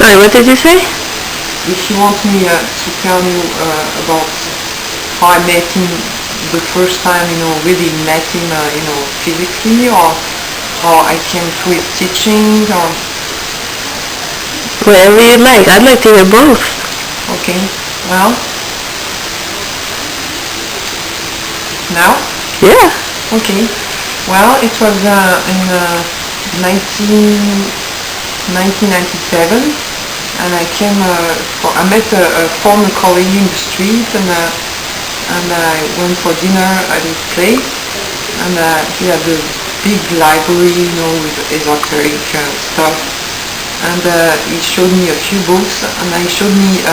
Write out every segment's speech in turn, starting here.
Sorry, what did you say? If you want me to tell you about how I met him the first time, really met him, physically, or how I came through his teaching, or... Whatever you'd like. I'd like to hear both. Okay, well... Now? Yeah. Okay. Well, it was in 1997, and I came. I met a former colleague in the street, and I went for dinner at his place, and he had a big library, with esoteric stuff, and he showed me a few books, and he showed me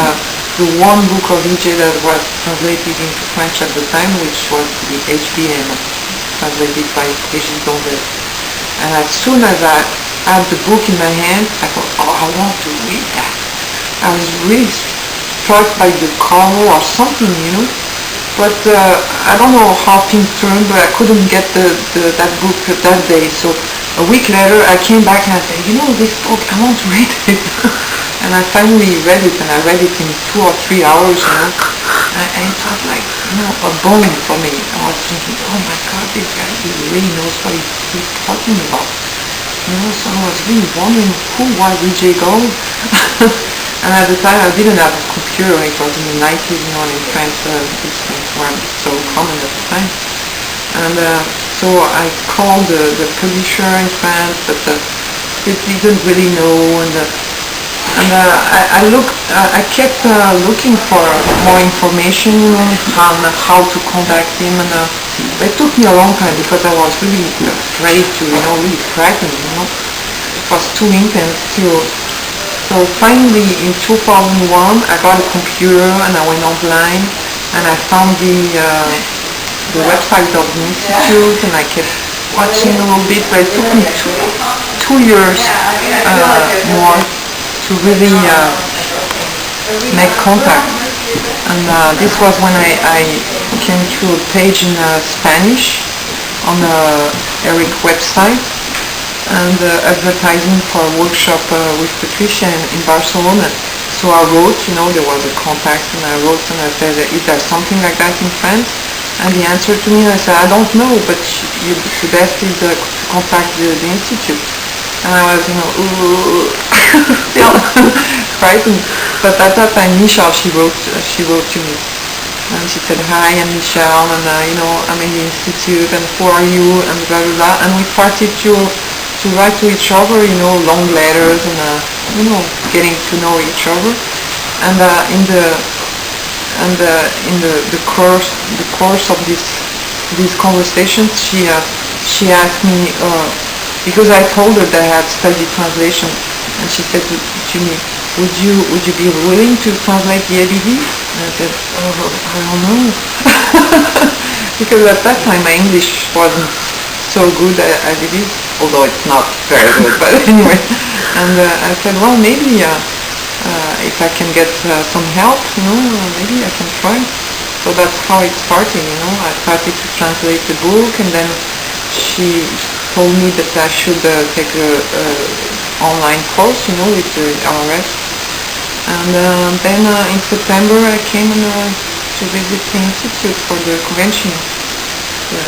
the one book of EJ that was translated into French at the time, which was the HBM, translated by Brigitte Dondet. And as soon as I had the book in my hand, I thought, I want to read that. I was really struck by the cover or something, But I don't know how things turned, but I couldn't get that book that day. So a week later, I came back and I said, this book, I want to read it. And I finally read it, and I read it in 2 or 3 hours, and it was like, a bone for me. I was thinking, oh my God, this guy, he really knows what he's talking about. So I was really wondering who was EJ Gold. And at the time, I didn't have a computer. It was in the 90s, in France, these things weren't so common at the time. And so I called the publisher in France, but they didn't really know, I kept looking for more information on how to contact him, and it took me a long time because I was really afraid to, really frightened, It was too intense. So finally in 2001 I got a computer and I went online and I found the website of the institute, and I kept watching a little bit, but it took me two years more to really make contact. And this was when I came to a page in Spanish on Eric's website, and advertising for a workshop with Patricia in Barcelona. So I wrote, there was a contact, and I wrote and I said, is there something like that in France? And the answer to me, I said, I don't know, but the best is to contact the institute. And I was, still frightened. But at that time, Michelle, she wrote to me. And she said, hi, I'm Michelle, and I'm in the institute, and who are you, and blah, blah, blah. And we started to write to each other, long letters, and, getting to know each other. And in the course of these conversations, she asked me, because I told her that I had studied translation, and she said to me, would you be willing to translate the ABD? And I said, I don't know. Because at that time my English wasn't so good as it is, although it's not very good, but anyway. And I said, well, maybe if I can get some help, maybe I can try. So that's how it started, I started to translate the book, and then she told me that I should take a online course, with the RS. And then in September I came to visit the institute for the convention, the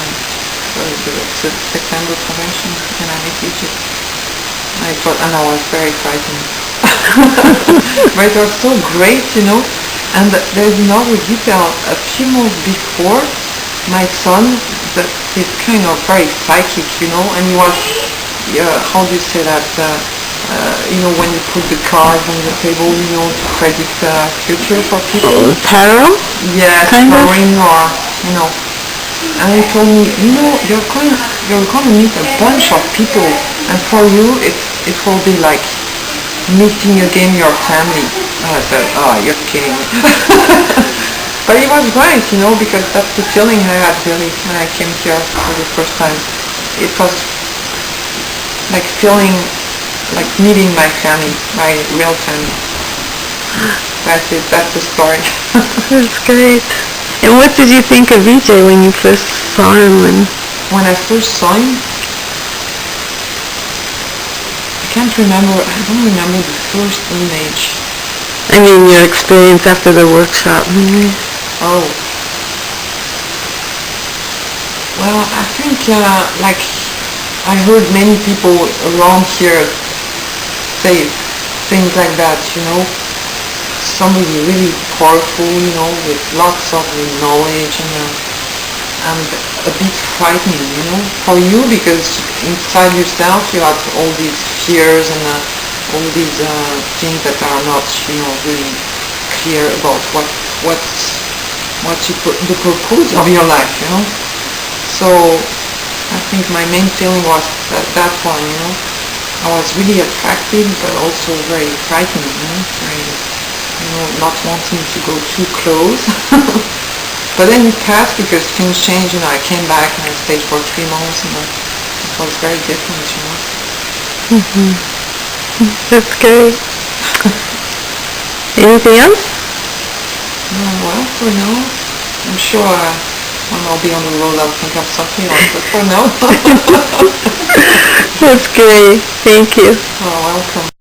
September convention, and I met Egypt. And I was very frightened. But it was so great, And there's another detail. A few months before, my son, he's kind of very psychic, and he was, how do you say that, when you put the cards on the table, to predict the future for people. Tarot? Yes, tarot, or, And he told me, you're going to meet a bunch of people, and for you, it will be like meeting again your family. And I said, you're kidding me. But it was right, because that's the feeling I had really when I came here for the first time. It was like feeling, like meeting my family, my real family. That's it, that's the story. That's great. And what did you think of EJ when you first saw him? When I first saw him, I can't remember, I don't remember the first image. I mean, your experience after the workshop. Oh. Well, I think, like, I heard many people around here say things like that, you know. Somebody really powerful, you know, with lots of knowledge and a bit frightening, you know, for you, because inside yourself you have all these fears and all these things that are not, you know, really clear about what you put the purpose of your life, you know. So I think my main feeling was that one, you know. I was really attracted, but also very frightened, you know, very, you know, not wanting to go too close. But then it passed because things changed, you know. I came back and I stayed for 3 months, and it was very different, you know. That's great. Anything else? Well, for now, I'm sure when I'll be on the road I'll think of something else, but for now. That's great. Thank you. Oh, welcome.